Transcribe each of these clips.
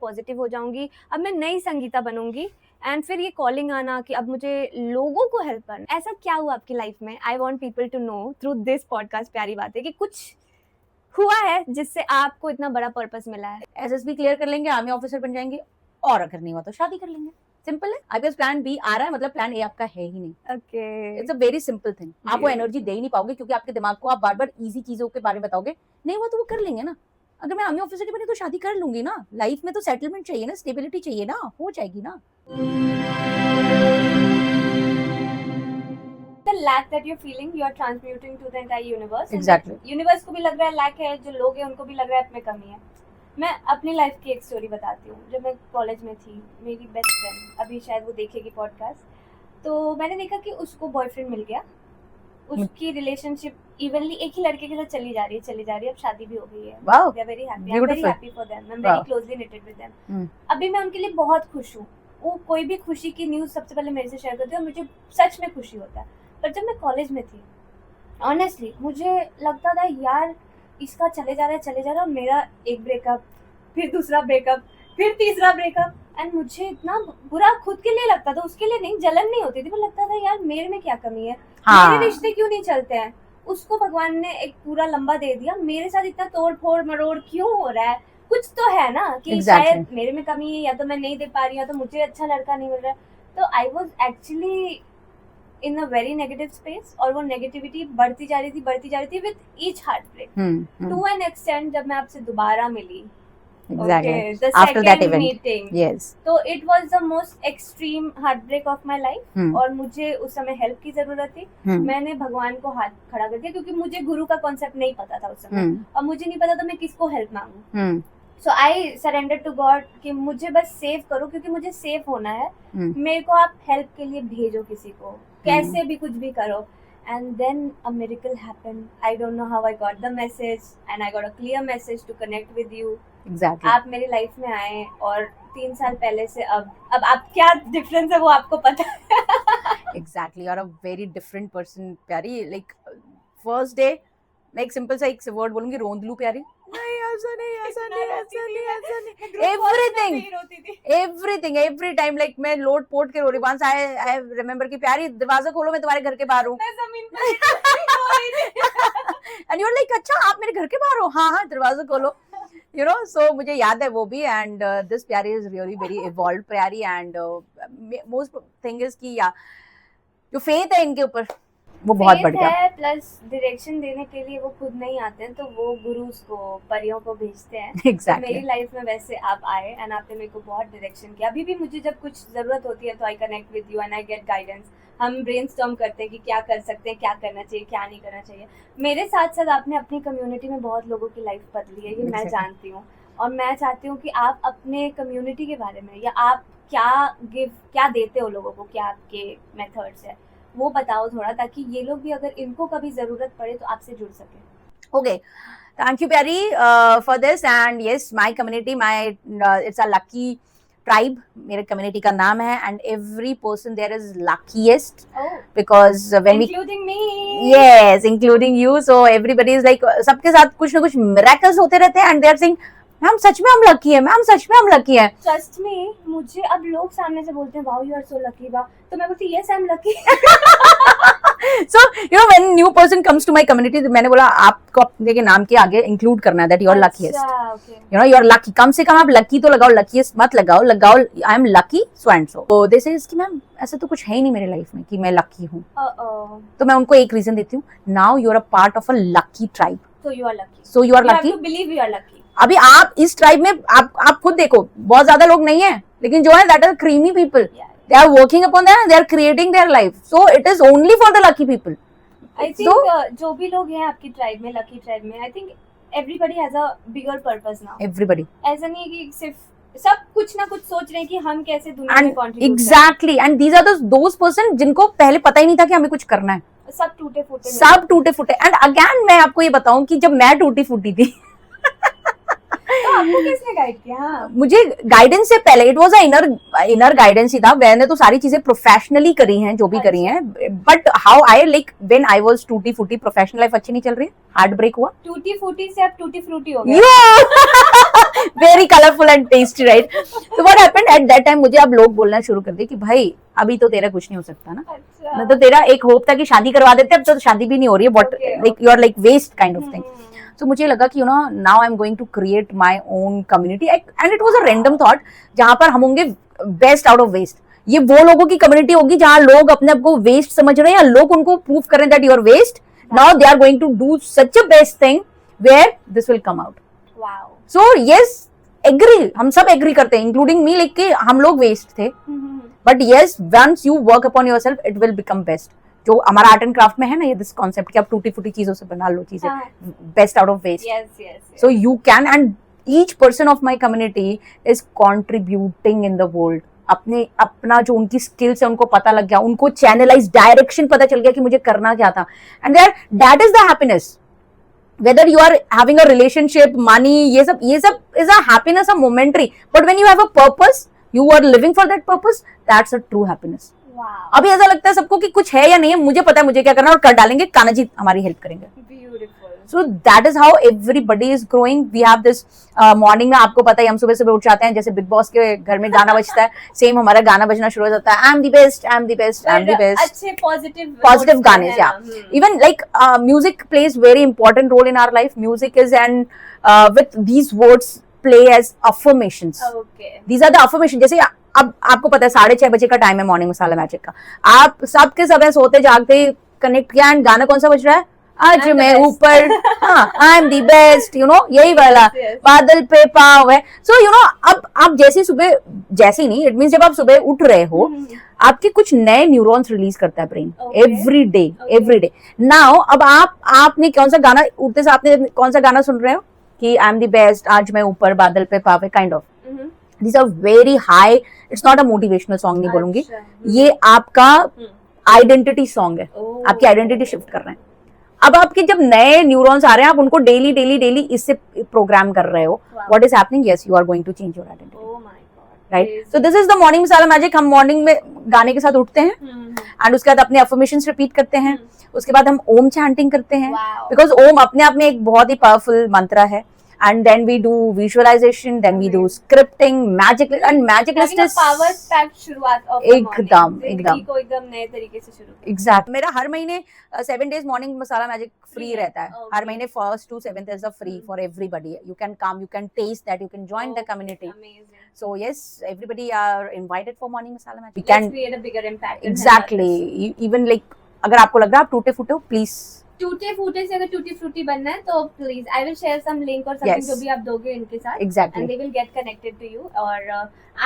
Positive हो जाऊंगी, अब मैं नई संगीता बनूंगी। एंड फिर ये कॉलिंग आना कि अब मुझे लोगों को हेल्प करना, ऐसा क्या हुआ आपकी लाइफ में? I want people to know through this podcast प्यारी बातें कि कुछ हुआ है जिससे आपको इतना बड़ा पर्पस मिला है। एसएसबी क्लियर कर लेंगे, आर्मी ऑफिसर बन जाएंगे, और अगर नहीं हुआ तो शादी कर लेंगे। सिंपल है। आपके पास प्लान बी आ रहा है, मतलब प्लान ए आपका है ही नहीं। Okay, it's a very simple thing. आप वो एनर्जी दे ही नहीं पाओगे क्योंकि आपके दिमाग को आप बार बार इजी चीजों के बारे में बताओगे, नहीं हुआ तो वो कर लेंगे ना। अगर मैं आर्मी ऑफिसर की बनी तो शादी कर लूंगी ना। लाइफ में तो सेटलमेंट चाहिए ना, स्टेबिलिटी चाहिए ना, हो जाएगी ना। the lack that you're feeling you are transmuting to the entire universe. Exactly. Universe को भी लग रहा है lack है, जो लोग हैं उनको भी लग रहा है आप में कमी है। मैं अपनी लाइफ की एक स्टोरी बताती हूँ। जब मैं कॉलेज में थी, मेरी बेस्ट फ्रेंड, अभी शायद वो देखेगी पॉडकास्ट, तो मैंने देखा कि उसको बॉयफ्रेंड मिल गया। उसकी रिलेशनशिप इवनली एक ही लड़के के साथ चली जा रही है, अब शादी भी हो गई है। Wow. They are very happy. I'm Beautiful. very happy for them. I'm very Wow. closely knitted with them. Hmm. अभी मैं उनके लिए बहुत खुश हूँ। वो कोई भी खुशी की न्यूज़ सबसे पहले मेरे से शेयर करते हैं और मुझे सच में खुशी होता है। पर जब मैं कॉलेज में थी, ऑनेस्टली मुझे लगता था यार इसका चले जा रहा है, मेरा एक ब्रेकअप, फिर दूसरा ब्रेकअप, फिर तीसरा ब्रेकअप, एंड मुझे इतना बुरा खुद के लिए लगता था, उसके लिए नहीं, जलन नहीं होती थी, पर लगता था यार मेरे में क्या कमी है। हाँ। मेरे रिश्ते क्यों नहीं चलते हैं? उसको भगवान ने एक पूरा लंबा दे दिया, मेरे साथ इतना तोड़ फोड़ मरोड़ क्यों हो रहा है? कुछ तो है ना कि शायद मेरे में कमी है, या तो मैं नहीं दे पा रही हूँ, या तो मुझे अच्छा लड़का नहीं मिल रहा है। तो I was actually in a very negative space, और वो नेगेटिविटी बढ़ती जा रही थी with each heartbreak to an extent. जब मैं आपसे दोबारा मिली, Exactly. Okay, the After that second event. meeting. Yes. तो it was the most extreme heartbreak of my life. और मुझे उस समय हेल्प की जरूरत थी। मैंने भगवान को हाथ खड़ा कर दिया क्योंकि मुझे गुरु का कॉन्सेप्ट नहीं पता था उस समय, और मुझे नहीं पता था मैं किसको हेल्प मांगू। सो आई सरेंडर टू गॉड कि मुझे बस सेव करो, क्योंकि मुझे सेफ होना है। मेरे को आप हेल्प के लिए भेजो किसी को, कैसे भी कुछ भी करो। And then a miracle happened. I don't know how I got the message, and I got a clear message to connect with you. Exactly. आप मेरी लाइफ में आए, और 3 साल पहले से अब आप क्या डिफरेंस है वो आपको पता है। Exactly. You're a very different person, प्यारी। Like first day, मैं एक सिंपल सा एक वर्ड बोलूंगी, रोंद लूं प्यारी। नहीं ऐसा नहीं। Everything, every time, like मैं लोट पोट के रो रही। Once I remember कि प्यारी दरवाजा खोलो, मैं तुम्हारे घर के बाहर हूँ। And you're like, अच्छा आप मेरे घर के बाहर हो? हाँ दरवाजा खोलो। You know, so मुझे याद है वो भी। And this प्यारी is really very evolved प्यारी। And most thing is कि जो faith है इनके ऊपर वो बहुत बढ़ गया है। प्लस डायरेक्शन देने के लिए वो खुद नहीं आते हैं, तो वो गुरुज को, परियों को भेजते हैं। Exactly. तो मेरी लाइफ में वैसे आप आए, एंड आपने मेरे को बहुत डायरेक्शन किया। अभी भी मुझे जब कुछ जरूरत होती है तो I connect with you and I get guidance. हम ब्रेनस्टॉर्म करते हैं कि क्या कर सकते हैं, क्या करना चाहिए, क्या नहीं करना चाहिए। मेरे साथ साथ आपने अपनी कम्युनिटी में बहुत लोगों की लाइफ बदली है, ये मैं जानती हूँ। और मैं चाहती हूँ कि आप अपने कम्युनिटी के बारे में, या आप क्या देते हो लोगों को, क्या आपके मेथड्स है, वो बताओ थोड़ा, ताकि ये लोग भी अगर इनको कभी जरूरत पड़े तो आपसे जुड़ सके। ओके, थैंक यू प्यारी for this. And yes, my community, it's a lucky tribe, मेरे कम्युनिटी का नाम है। And every person there is luckiest because when including me, yes, including you, so everybody is like, सबके साथ कुछ ना कुछ miracles होते रहते हैं, and they are saying ma'am सच में हम लकी है, मैम सच में हम लकी है। ट्रस्ट मी, मुझे अब लोग सामने से बोलते हैं wow you are so lucky, वाह, तो मैं बोलती yes I am lucky. So you know, when new person comes to my community, तो मैंने बोला आपको अपने के नाम के आगे इंक्लूड करना है that you are luckiest. Okay. You know, you are lucky. कम से कम आप लकी तो लगाओ, luckiest मत लगाओ I am lucky so and so. So they say कि मैम ऐसा तो कुछ है ही नहीं मेरे लाइफ में कि मैं लकी हूँ। तो मैं उनको एक रीजन देती हूँ, now you are a part of a lucky tribe. So you are lucky. So you are lucky. You have to believe you are lucky. अभी आप इस ट्राइब में आप खुद देखो, बहुत ज्यादा लोग नहीं है, लेकिन जो है that are creamy people. Yeah. They are working upon that and they are creating their life. So it is only for the lucky people. I think जो भी लोग हैं आपकी ट्राइब में, लकी ट्राइब में, I think everybody has a bigger purpose now. Everybody. ऐसा नहीं है कि सिर्फ सब कुछ ना कुछ सोच रहे हैं कि हम कैसे दुनिया में कंट्रीब्यूट करें। Exactly. And these are those person जिनको पहले पता ही नहीं था कि हमें कुछ करना है। सब टूटे फूटे। And again मैं आपको ये बताऊं कि जब मैं टूटी फूटी थी तो आपको किसने गाइड किया? हाँ. मुझे गाइडेंस से पहले it was a inner guidance ही था. मैंने तो सारी चीजें प्रोफेशनली करी हैं, जो भी करी हैं, but how I like when I was टूटी फूटी, प्रोफेशनल लाइफ अच्छी नहीं चल रही है, हार्ट ब्रेक हुआ. टूटी फूटी से अब टूटी फ्रूटी हो गया. Very colourful and tasty, right? तो what happened at that time, मुझे अब लोग बोलना शुरू कर दिए कि भाई अभी तो तेरा कुछ नहीं हो सकता ना. अच्छा. मैं तो तेरा एक होप था कि शादी करवा देते, अब तो शादी भी नहीं हो रही है, what like you are like waste kind of thing. तो मुझे लगा कि now I am going to create my own community, and it was a random thought, जहां पर हम होंगे बेस्ट आउट ऑफ वेस्ट. ये वो लोगों की कम्युनिटी होगी जहां लोग अपने आप को वेस्ट समझ रहे हैं, या लोग उनको प्रूव कर रहे हैं that you are waste. Now they are going to do such a best thing where this will come out. Wow. So yes, agree, हम सब एग्री करते हैं, इंक्लूडिंग मी, लाइक कि हम लोग वेस्ट थे, but yes once you work upon yourself it will become best. जो हमारा आर्ट एंड क्राफ्ट में है ना, ये दिस कॉन्सेप्ट कि आप टूटी फूटी चीजों से बना लो चीजें, best out of waste. So you can, and each person of my community is contributing in the world. अपना जो उनकी स्किल्स है उनको पता लग गया, उनको चैनलाइज डायरेक्शन पता चल गया कि मुझे करना क्या था, and that is the happiness. Whether you are having a relationship, money, ये सब is a happiness, a momentary. But when you have a purpose, you are living for that purpose, that's a true happiness. Wow. अभी ऐसा लगता है सबको कि कुछ है या नहीं है, मुझे पता है मुझे क्या करना है और कर डालेंगे, कान्हा जी हमारी हेल्प करेंगे. Beautiful. So that is how everybody is growing. We have this morning में, आपको पता है हम सुबह सुबह उठ जाते हैं, जैसे बिग बॉस के घर में गाना बजता है, सेम हमारा गाना बजना शुरू हो जाता है, I am the best, I am the best, I am the best. अच्छे पॉजिटिव गाने, या even like music plays very important role in our life. Music is, and with these words play as affirmations. These are the affirmation. जैसे अब आपको पता है 6:30 बजे का टाइम है मॉर्निंग मसाला मैजिक का, आप सबके सब सोते जागते कनेक्ट किया, एंड गाना कौन सा बज रहा है? आज मैं ऊपर, हाँ, आई एम दी बेस्ट, यही वाला, बादल पे पाव है. सो अब आप जैसे सुबह, जैसे ही नहीं, इट मीन्स जब आप सुबह उठ रहे हो, आपके कुछ नए न्यूरॉन्स रिलीज करता है ब्रेन एवरी डे. नाउ अब आपने कौन सा गाना, उठते से आपने कौन सा गाना सुन रहे हो कि आई एम दी बेस्ट, आज मैं ऊपर, बादल पे पाव है, kind of. These are very high. It's not a motivational song, नहीं बोलूंगी. ये आपका आइडेंटिटी सॉन्ग है, आपकी आइडेंटिटी शिफ्ट कर रहे हैं. अब आपके जब नए न्यूरॉन्स आ रहे हैं, आप उनको डेली इससे प्रोग्राम कर रहे हो. What is happening? Yes, you are going to change your identity, right? So this is the morning masala magic. हम मॉर्निंग में गाने के साथ उठते हैं, एंड उसके बाद अपने अफर्मेशंस रिपीट करते हैं. उसके बाद हम ओम चैंटिंग करते हैं, बिकॉज ओम अपने आप में एक बहुत ही पावरफुल मंत्र है. And then we do visualization, then we do scripting, magic list is power packed शुरुआत of एकदम को एकदम नए तरीके से शुरू. Exact. मेरा हर महीने 7 days morning masala magic free रहता है. हर महीने 1st to 7th is free for everybody. You can come, you can taste that, you can join the community. Amazing. So yes, everybody are invited for morning masala magic. We can create a bigger impact. Exactly. Even like अगर आपको लग रहा है आप टूटे फूटे हो, please टूटे फूटे से अगर टूटी फ्रूटी बनना है तो please I will share some link और समथिंग जो भी आप दोगे इनके साथ. Exactly. And they will get connected to you. और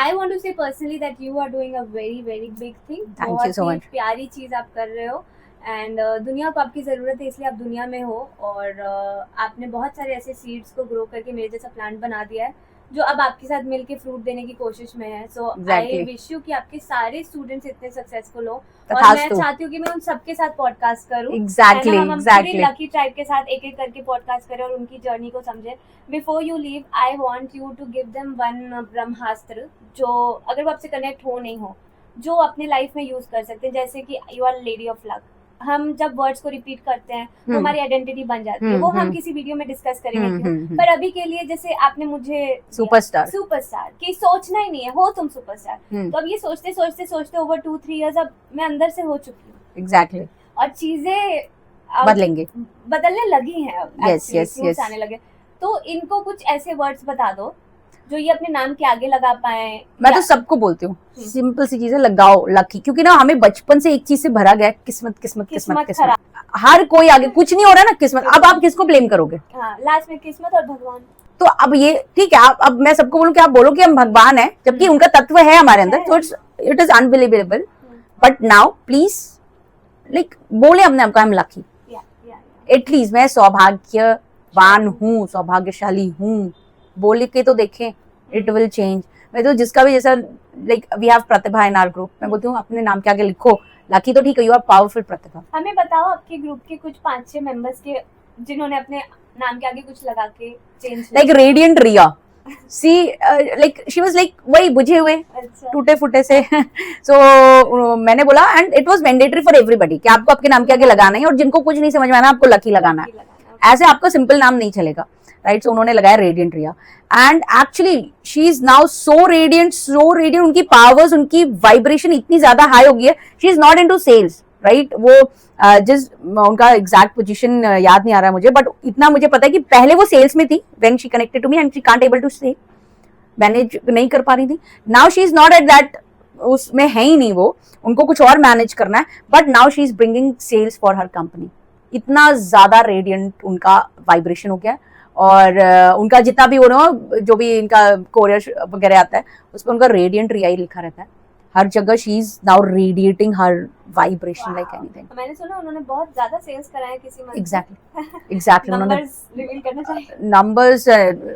I want to say personally that you are doing a very very big thing. Thank you so much. प्यारी चीज आप कर रहे हो, एंड दुनिया को आपकी जरूरत है, इसलिए आप दुनिया में हो. और आपने बहुत सारे ऐसे सीड्स को ग्रो करके मेरे जैसा प्लांट बना दिया है जो अब आपके साथ मिलके फ्रूट देने की कोशिश में है. सो आई विश यू कि आपके सारे स्टूडेंट्स इतने सक्सेसफुल हो, और मैं चाहती हूँ कि मैं उन सबके साथ पॉडकास्ट करूँ. एग्जैक्टली लकी ट्राइब के साथ एक एक करके पॉडकास्ट करें और उनकी जर्नी को समझे. Before you leave I want you to give them one Brahmastra, जो अगर वो आपसे कनेक्ट हो नहीं हो, जो अपने लाइफ में यूज कर सकते हैं. जैसे कि you are lady of luck. हम जब वर्ड्स को रिपीट करते हैं तो हमारी आइडेंटिटी बन जाती है. वो हम किसी वीडियो में डिस्कस करेंगे. पर अभी के लिए जैसे आपने मुझे सुपरस्टार की सोचना ही नहीं है, हो तुम सुपरस्टार. तो अब ये सोचते सोचते सोचते ओवर 2-3 इयर्स अब मैं अंदर से हो चुकी हूँ. एग्जैक्टली. और चीजें बदलने लगी हैं. यस आने लगे. तो इनको कुछ ऐसे वर्ड्स बता दो जो ये अपने नाम के आगे लगा पाए. मैं तो सबको बोलती हूँ सिंपल सी चीजें लगाओ, लकी. क्योंकि ना हमें बचपन से एक चीज से भरा गया, किस्मत. हर कोई आगे कुछ नहीं हो रहा ना, किस्मत. अब आप किसको ब्लेम करोगे? लास्ट में किस्मत और भगवान. तो अब ये ठीक है, अब मैं सबको बोलूं कि आप बोलो कि हम भगवान है, जबकि उनका तत्व है हमारे अंदर. तो it is unbelievable. But now please like बोले अपने आपको, आई एम लकी. एटलीस्ट मैं सौभाग्यवान हूँ, सौभाग्यशाली हूँ, बोल के तो देखें. It will change. मैं तो जिसका भी जैसा like we have Pratibha in our group, मैं बोलती हूँ अपने नाम के आगे लिखो लकी, तो ठीक है, यू आर पावरफुल प्रतिभा. हमें बताओ आपके ग्रुप के कुछ 5-6 मेंबर्स के जिन्होंने अपने नाम के आगे कुछ लगा के change, like radiant Riya. See like she was like वही बुझे हुए अच्छा टूटे फूटे से सो मैंने बोला and it was mandatory for everybody कि आपको आपके नाम के आगे लगाना है और जिनको कुछ नहीं समझ में आना आपको लकी लगाना है, ऐसे आपका सिंपल नाम नहीं चलेगा, राइट? सो उन्होंने लगाया radiant Riya and actually she is now so radiant, उनकी पावर्स, उनकी वाइब्रेशन इतनी ज्यादा हाई हो गई है, she is not into sales, right? वो जिस उनका एग्जैक्ट पोजीशन याद नहीं आ रहा मुझे, बट इतना मुझे पता है कि पहले वो सेल्स में थी when she connected to me and she can't able to से मैनेज नहीं कर पा रही थी. Now she is not at that, उसमें है ही नहीं वो, उनको कुछ और मैनेज करना है, but now she is bringing sales for her company. इतना ज्यादा रेडियंट उनका वाइब्रेशन हो गया है और उनका जितना भी जो भी इनका कोरियर वगैरह आता है उस पर उनका रेडियंट रिया ही लिखा रहता है हर जगह. She is now radiating her vibration like anything. मैंने सुना उन्होंने बहुत ज्यादा सेल्स कराए किसी मंथ. एग्जैक्टली उन्होंने नंबर्स रिवील करना चाहिए. नंबर्स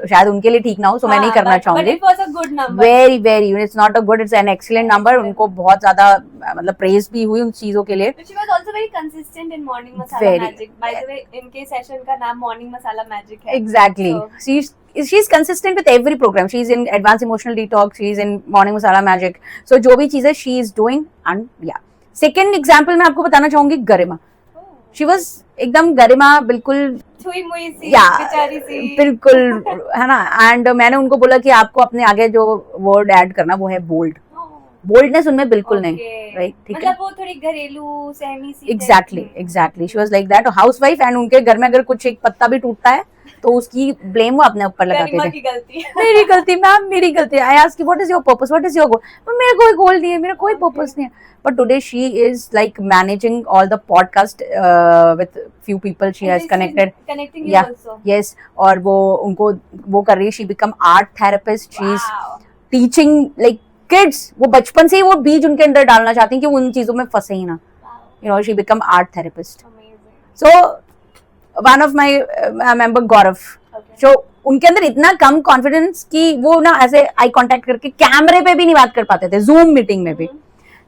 शायद उनके लिए ठीक ना हो, सो मैं नहीं करना चाहूंगी. It was a good number. Very it's not a good, it's an excellent number. उनको बहुत ज्यादा मतलब प्रेज भी हुई उन चीजों के लिए. She was also very consistent in morning masala magic. By the way इनके सेशन का नाम मॉर्निंग मसाला मैजिक है. Exactly. She is consistent with every program. She is in advanced emotional detox. She is in morning masala magic. So जो भी चीजें she is doing and yeah. Second example मैं आपको बताना चाहूंगी गरिमा. She was एकदम गरिमा बिल्कुल छुई मुई सी बेचारी सी बिल्कुल है ना. एंड मैंने उनको बोला कि आपको अपने आगे जो वर्ड ऐड करना वो है बोल्ड. बोल्डनेस उनमें बिल्कुल नहीं, राइट? ठीक है, मतलब वो थोड़ी घरेलू सहमी सी. Exactly she was like that. Housewife and उनके घर में अगर कुछ एक पत्ता भी टूटता है तो उसकी ब्लेम वो अपने ऊपर लगाते थे. मेरी गलती मैम, मेरी गलती. I ask what is your purpose, what is your goal. मेरा कोई गोल नहीं है, मेरा कोई पर्पस नहीं है. But today she is like managing all the podcast with few people she has connected. या यस, और वो उनको वो कर रही है. She become art therapist. She is teaching like kids. वो बचपन से ही वो बीज उनके अंदर डालना चाहती हैं कि वो उन चीजों में फंसे ही ना. You know, she become art therapist. So one of my member Gaurav, जो उनके अंदर इतना कम कॉन्फिडेंस कि वो ना ऐसे आई कांटेक्ट करके कैमरे पे भी नहीं बात कर पाते थे, जूम मीटिंग में भी.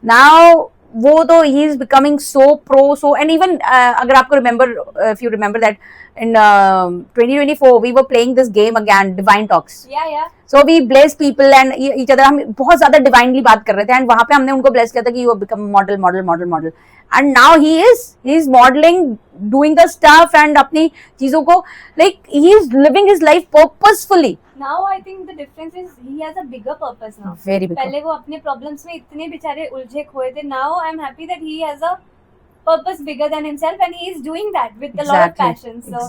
नाउ वो तो he is becoming so pro. So and even अगर आपको remember, if you remember that in 2024 we were playing this game again, divine talks. Yeah. So we bless people and each other. हम बहुत ज्यादा divinely बात कर रहे थे and वहाँ पे हमने उनको bless किया था कि you have become model. And now he is modeling, doing the stuff and अपनी चीजों को like he is living his life purposefully. Now I think the difference is he has a bigger purpose now. Very big. पहले वो अपने problems में इतने बेचारे उलझे खोए थे. Now I'm happy that he has a purpose bigger than himself and he is doing that with a lot of passion. So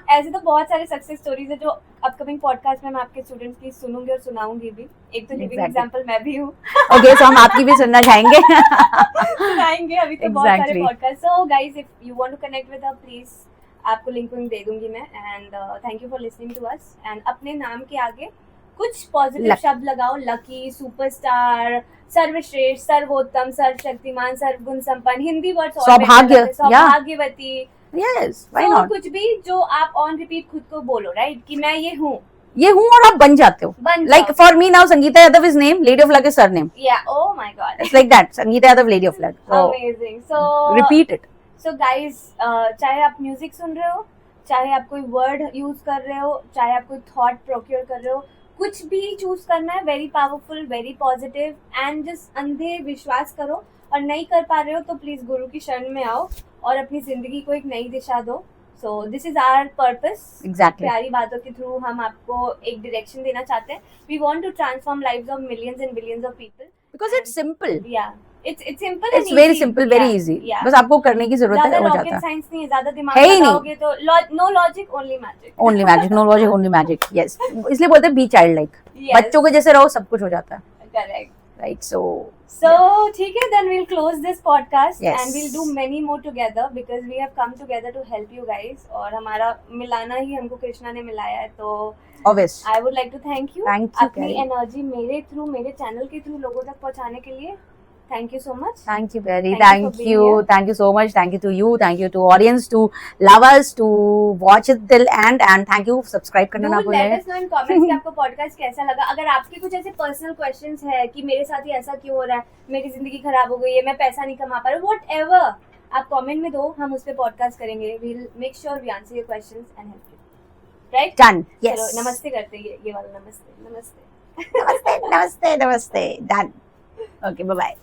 ऐसे तो बहुत सारे सक्सेस स्टोरीज है जो अपकमिंग पॉडकास्ट में मैं आपके स्टूडेंट्स की सुनूंगी और सुनाऊंगी भी. एक तो लिविंग एग्जांपल मैं भी हूँ. ओके, सो हम आपकी भी सुनना चाहेंगे. सुनाएंगे अभी तो बहुत सारे podcast. So guys, if you want to connect with us, please आपको लिंक दे दूंगी मैं. And thank you for listening to us. And अपने नाम के आगे कुछ पॉजिटिव शब्द लगाओ. लकी, सुपरस्टार, सर्वश्रेष्ठ, सर्वोत्तम, सर्वशक्तिमान, सर्वगुण संपन्न. हिंदी वर्ड्स सौभाग्यवती. Yes, why not. कुछ भी जो आप ऑन रिपीट खुद को बोलो, राइट? कि मैं ये हूँ और आप बन जाते हो. Like for me now Sangeeta Yadav is name, lady of luck is surname. Yeah, oh my god, it's like that. Sangeeta Yadav, lady of luck. Amazing. So repeat it. So guys, चाहे आप म्यूजिक सुन रहे हो, चाहे आप कोई वर्ड यूज कर रहे हो, चाहे आप कोई थॉट प्रोक्योर कर रहे हो, कुछ भी चूज करना है, very powerful, very positive and just अंधे विश्वास करो. और नहीं कर पा रहे हो तो प्लीज गुरु की शरण में आओ और अपनी जिंदगी को एक नई दिशा दो. So this is our purpose. Exactly. प्यारी बातों के थ्रू हम आपको एक डायरेक्शन देना चाहते हैं. We want to transform lives of millions and billions of people because it's simple. Yeah, it's simple, it's very simple, very easy. बस आपको करने की जरूरत है, हो जाता है. ज्यादा साइंस नहीं है, ज्यादा दिमाग लगाओगे तो no logic, only magic. Only magic, no logic, only magic. Yes, इसलिए बोलते हैं be childlike. बच्चों के जैसे रहो, सब कुछ हो जाता है. Correct. Right. So ठीक है, then we'll close this podcast. Yes. And we'll do many more together because we have come together to help you guys. और हमारा मिलाना ही हमको कृष्णा ने मिलाया है. तो Obvious. I would like to thank you. अपनी एनर्जी मेरे थ्रू, मेरे चैनल के थ्रू लोगों तक पहुंचाने के लिए. Thank you so much. Thank you, Barry. Thank you. Thank you so much. Thank you to you. Thank you to audience, to lovers, to watch it till end, and thank you. Subscribe करना ना भूलें. Let us know in comments कि आपको podcast कैसा लगा. अगर आपके कुछ ऐसे personal questions है कि मेरे साथ ही ऐसा क्यों हो रहा है, मेरी जिंदगी खराब हो गई है, मैं पैसा नहीं कमा पा रहा हूँ, whatever, आप comment में दो, हम उस पे podcast करेंगे. We'll make sure we answer your questions and help you. Right? Done, yes. चलो नमस्ते करते हैं, ये वाला नमस्ते नमस्ते नमस्ते नमस्ते नमस्ते, डन। Okay, bye bye.